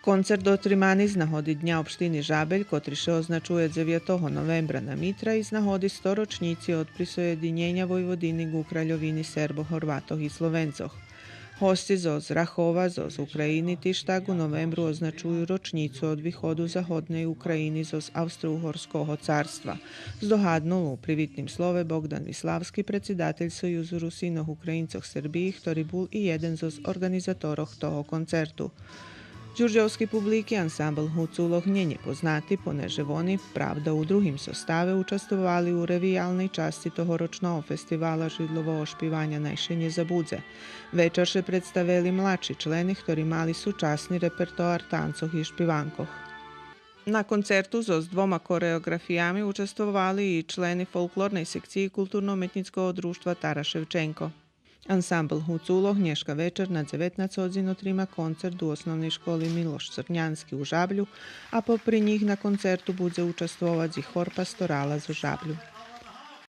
Концерт дотриманий з нагоди Дня общини Žabelj, котрий ще означує 9 новembra на Mitra i z nagodi 100 ročnici od prisоединjenja Vojvodiny u kraljovini Serbo-Horvatoh i Slovencoh. Hosti z Rachova, z Ukrajini tištag u novembru označuju ročnicu od východu zahodnej Ukrajini z Austro-Uhorskoho carstva. Zdohadnul u privitnim slove Bogdan Vislavski, predsjedatelj Sojuzu Rusinoh Ukrajincoh Srbiji, ktorý bol i jeden z organizatoroh toho koncertu. Đurđevski publiki ansambl Huculoh nje nepoznati, poneže oni, pravda u drugim sostave, učestvovali u revijalnej časti tohoročného festivala židlovo ošpivanja Najšenje za budze. Večer še predstavili mlači členi, ktorí mali súčasný repertoar tancoh i špivankoh. Na koncertu s dvoma koreografijami učestvovali i členi folklornej sekciji Kulturno-umetnickog društva Tara Ševčenko. Ansambl Huculoh dneška večer na 19 trima koncert u osnovnoj školi Miloš Crnjanski u Žablju, a popri njih na koncertu bude učestvovati hor pastorala za Žablju.